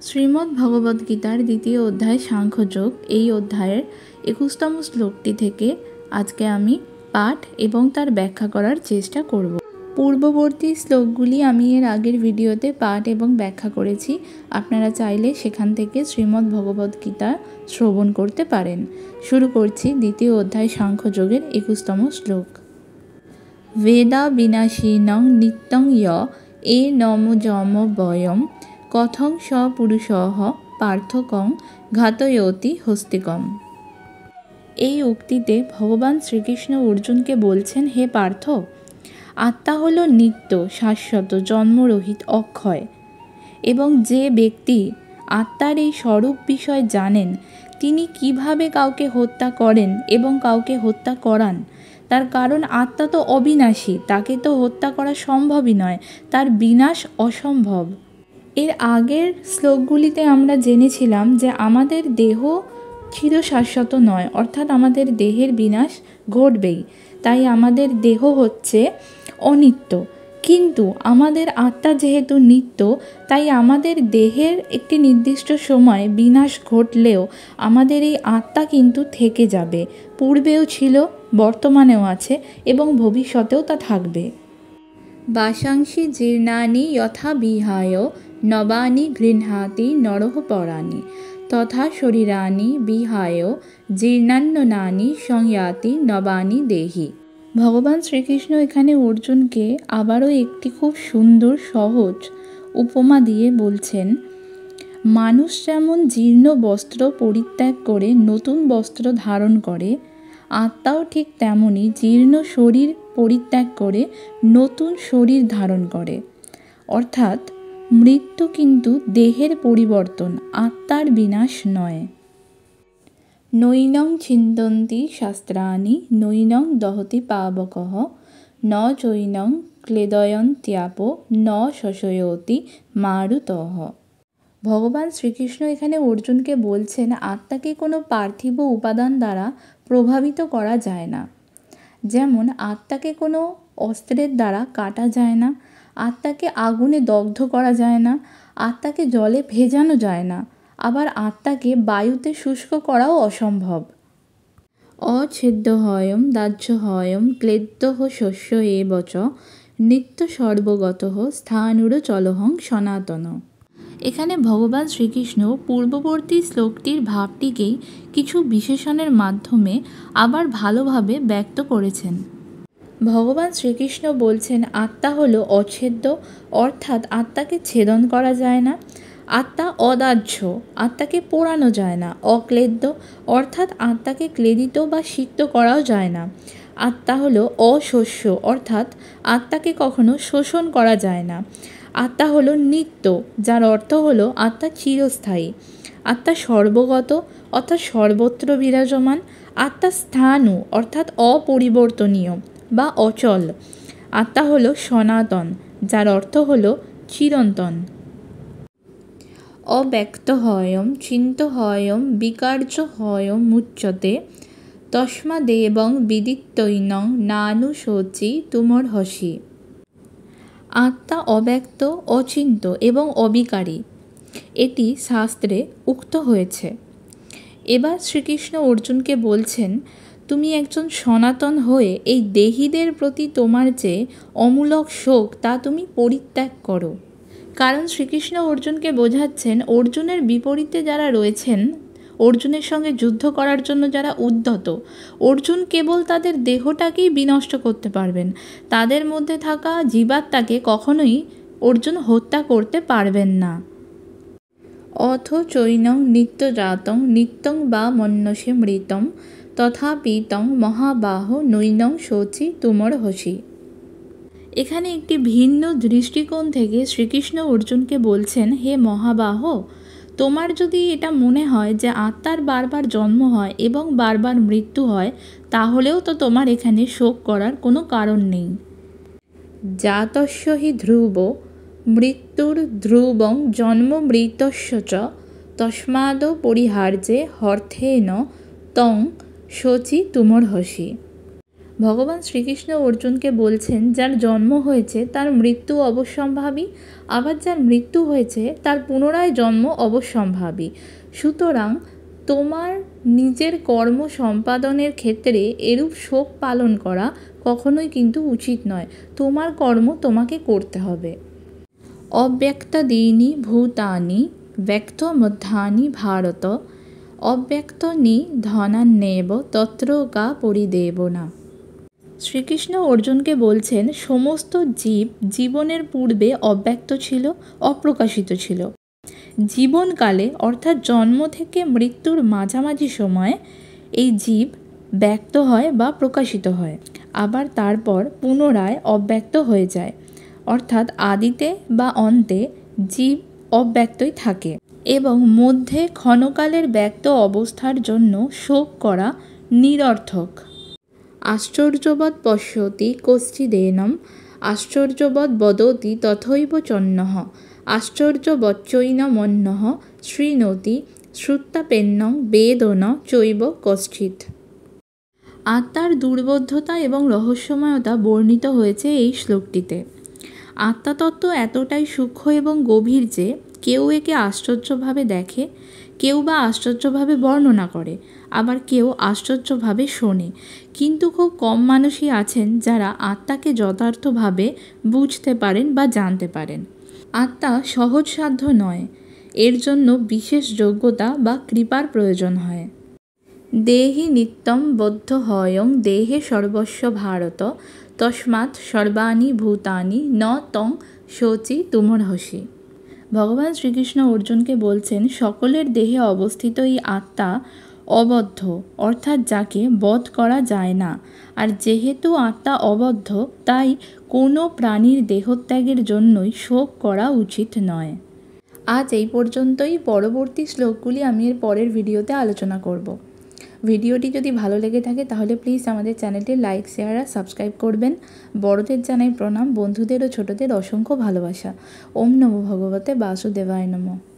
শ্রীমদ্ ভগবদ্গীতার দ্বিতীয় অধ্যায় সাংখ্যযোগ এই অধ্যায়ের ২১তম শ্লোকটি থেকে আজকে আমি পাঠ এবং তার ব্যাখ্যা করার চেষ্টা করব। পূর্ববর্তী শ্লোকগুলি আমি এর আগের ভিডিওতে পাঠ এবং ব্যাখ্যা করেছি। আপনারা চাইলে সেখান থেকে শ্রীমদ্ ভগবদ্গীতা শ্রবণ করতে পারেন। শুরু করছি দ্বিতীয় অধ্যায় সাংখ্যযোগের ২১তম শ্লোক। বেদা বিনাশীনং নিত্যং এ নম যম বয়ম কথং স পুরুষঃ পার্থকং ঘাতয়তি হস্তিকম। এই উক্তিতে ভগবান শ্রীকৃষ্ণ অর্জুনকে বলছেন, হে পার্থ, আত্মা হল নিত্য, শাশ্বত, জন্মরহিত, অক্ষয়। এবং যে ব্যক্তি আত্মার এই স্বরূপ বিষয় জানেন, তিনি কিভাবে কাউকে হত্যা করেন এবং কাউকে হত্যা করান। তার কারণ আত্মা তো অবিনাশী, তাকে তো হত্যা করা সম্ভবই নয়, তার বিনাশ অসম্ভব। এর আগের শ্লোকগুলিতে আমরা জেনেছিলাম যে আমাদের দেহ চিরশাশ্বত নয়, অর্থাৎ আমাদের দেহের বিনাশ ঘটবেই, তাই আমাদের দেহ হচ্ছে অনিত্য। কিন্তু আমাদের আত্মা যেহেতু নিত্য, তাই আমাদের দেহের একটি নির্দিষ্ট সময় বিনাশ ঘটলেও আমাদের এই আত্মা কিন্তু থেকে যাবে। পূর্বেও ছিল, বর্তমানেও আছে এবং ভবিষ্যতেও তা থাকবে। বাসাংসি জীর্ণানি যথা বিহায় নবানি গৃহ্ণাতি নরঃ পরাণি তথা শরীরানি বিহায় জীর্ণান্যনানি সংয়াতি নবানি দেহি। ভগবান শ্রীকৃষ্ণ এখানে অর্জুনকে আবারও একটি খুব সুন্দর সহজ উপমা দিয়ে বলছেন, মানুষ যেমন জীর্ণ বস্ত্র পরিত্যাগ করে নতুন বস্ত্র ধারণ করে, আত্মাও ঠিক তেমনই জীর্ণ শরীর পরিত্যাগ করে নতুন শরীর ধারণ করে। অর্থাৎ মৃত্যু কিন্তু দেহের পরিবর্তন, আত্মার বিনাশ নয়। নৈনং ছিন্দন্তি শাস্ত্রাণি নৈনং দহতি পাবকঃ ন চৈনং ক্লেদয়ন্ত্যাপো ন শোষয়তি মারুতঃ। ভগবান শ্রীকৃষ্ণ এখানে অর্জুনকে বলছেন, আত্মাকে কোনো পার্থিব উপাদান দ্বারা প্রভাবিত করা যায় না। যেমন আত্মাকে কোনো অস্ত্রের দ্বারা কাটা যায় না, আত্মাকে আগুনে দগ্ধ করা যায় না, আত্মাকে জলে ভেজানো যায় না, আবার আত্মাকে বায়ুতে শুষ্ক করাও অসম্ভব। অছেদ্যহয়ম দাহ্যহয়ম ক্লেদ্যঃ শস্য এবচ নিত্য সর্বগতঃ স্থাণুরচলহং সনাতন। এখানে ভগবান শ্রীকৃষ্ণ পূর্ববর্তী শ্লোকটির ভাবটিকেই কিছু বিশেষণের মাধ্যমে আবার ভালোভাবে ব্যক্ত করেছেন। ভগবান শ্রীকৃষ্ণ বলছেন, আত্মা হলো অছেদ্য, অর্থাৎ আত্মাকে ছেদন করা যায় না। আত্মা অদাহ্য, আত্মাকে পোড়ানো যায় না। অক্লেদ্য, অর্থাৎ আত্মাকে ক্লেদিত বা সিক্ত করাও যায় না। আত্মা হলো অশস্য, অর্থাৎ আত্মাকে কখনো শোষণ করা যায় না। আত্মা হলো নিত্য, যার অর্থ হলো আত্মা চিরস্থায়ী। আত্মা সর্বগত, অর্থাৎ সর্বত্র বিরাজমান। আত্মা স্থাণু, অর্থাৎ অপরিবর্তনীয় বা অচল। আত্মা হলো সনাতন, যার অর্থ হলো চিরন্তন। অব্যক্তহয়ম চিন্তহয়ম বিকার্যহয়ম মুচ্যতে তস্মাদেবং বিদিত্যৈনং নানুশোচি তুমর্হসি। আত্মা অব্যক্ত, অচিন্ত এবং অবিকারী, এটি শাস্ত্রে উক্ত হয়েছে। এবার শ্রীকৃষ্ণ অর্জুনকে বলছেন, তুমি একজন সনাতন হয়ে এই দেহীদের প্রতি তোমার যে অমূলক শোক, তা তুমি পরিত্যাগ করো। কারণ শ্রীকৃষ্ণ অর্জুনকে বোঝাচ্ছেন, অর্জুনের বিপরীতে যারা রয়েছেন, অর্জুনের সঙ্গে যুদ্ধ করার জন্য যারা উদ্যত, অর্জুন কেবল তাদের দেহটাকেই বিনষ্ট করতে পারবেন। তাদের মধ্যে থাকা জীবাত্মাকে কখনোই অর্জুন হত্যা করতে পারবেন না। অথ চৈনং নিত্যজাতং নিত্যং বা মন্যসে মৃতম তথাপি তং মহাবাহ নৈনং শোচি তুমর্হসি। এখানে একটি ভিন্ন দৃষ্টিকোণ থেকে শ্রীকৃষ্ণ অর্জুনকে বলছেন, হে মহাবাহ, তোমার যদি এটা মনে হয় যে আত্মার বারবার জন্ম হয় এবং বারবার মৃত্যু হয়, তাহলেও তো তোমার এখানে শোক করার কোনো কারণ নেই। জাতস্য হি ধ্রুব মৃত্যুর ধ্রুবং জন্ম মৃতস্য চ তস্মাদ পরিহার্যে হর্থেন তং শোচি তুমর্হসি। ভগবান শ্রীকৃষ্ণ অর্জুনকে বলছেন, যার জন্ম হয়েছে তার মৃত্যু অবশ্যম্ভাবী, আবার যার মৃত্যু হয়েছে তার পুনরায় জন্ম অবশ্যম্ভাবী। সুতরাং তোমার নিজের কর্ম সম্পাদনের ক্ষেত্রে এরূপ শোক পালন করা কখনোই কিন্তু উচিত নয়। তোমার কর্ম তোমাকে করতে হবে। অব্যক্তাদীনি ভূতানি ব্যক্ত মধ্যানি ভারত, অব্যক্ত নি ধনান্যেব তত্র কা পরিদেবনা। শ্রীকৃষ্ণ অর্জুনকে বলছেন, সমস্ত জীব জীবনের পূর্বে অব্যক্ত ছিল, অপ্রকাশিত ছিল। জীবনকালে অর্থাৎ জন্ম থেকে মৃত্যুর মাঝামাঝি সময়ে এই জীব ব্যক্ত হয় বা প্রকাশিত হয়, আবার তারপর পুনরায় অব্যক্ত হয়ে যায়। অর্থাৎ আদিতে বা অন্তে জীব অব্যক্তই থাকে এবং মধ্যে ক্ষণকালের ব্যক্ত অবস্থার জন্য শোক করা নিরর্থক। আশ্চর্যবৎ পশ্যতি কশ্চিদেনম, আশ্চর্যবৎ বদতি তথৈব চন্নঃ, আশ্চর্যবচ্চৈনমন্যঃ শৃণোতি শ্রুত্তাপেন্নং বেদ ন চৈব কশ্চিৎ। আত্মার দুর্বোধ্যতা এবং রহস্যময়তা বর্ণিত হয়েছে এই শ্লোকটিতে। আত্মাতত্ত্ব এতটাই সূক্ষ্ম এবং গভীর যে কেউ একে আশ্চর্যভাবে দেখে, কেউ বা আশ্চর্যভাবে বর্ণনা করে, আবার কেউ আশ্চর্যভাবে শোনে। কিন্তু খুব কম মানুষই আছেন যারা আত্মাকে যথার্থভাবে বুঝতে পারেন বা জানতে পারেন। আত্মা সহজসাধ্য নয়, এর জন্য বিশেষ যোগ্যতা বা কৃপার প্রয়োজন হয়। দেহি নিত্যম বদ্ধ হয়ং দেহে সর্বস্ব ভারত, তস্মাৎ সর্বাণি ভূতানি ন তং শোচি তুমর্হসি। ভগবান শ্রীকৃষ্ণ অর্জুনকে বলছেন, সকলের দেহে অবস্থিত এই আত্মা অবদ্ধ, অর্থাৎ যাকে বধ করা যায় না। আর যেহেতু আত্মা অবদ্ধ, তাই কোনো প্রাণীর দেহত্যাগের জন্যই শোক করা উচিত নয়। আজ এই পর্যন্তই। পরবর্তী শ্লোকগুলি আমি এর পরের ভিডিওতে আলোচনা করব। ভিডিওটি যদি ভালো লেগে থাকে তাহলে প্লিজ আমাদের চ্যানেলটি লাইক, শেয়ার আর সাবস্ক্রাইব করবেন। বড়দের জানাই প্রণাম, বন্ধুদের ও ছোটদের অসংখ্য ভালোবাসা। ওম নমো ভগবতে বাসুদেবায় নমঃ।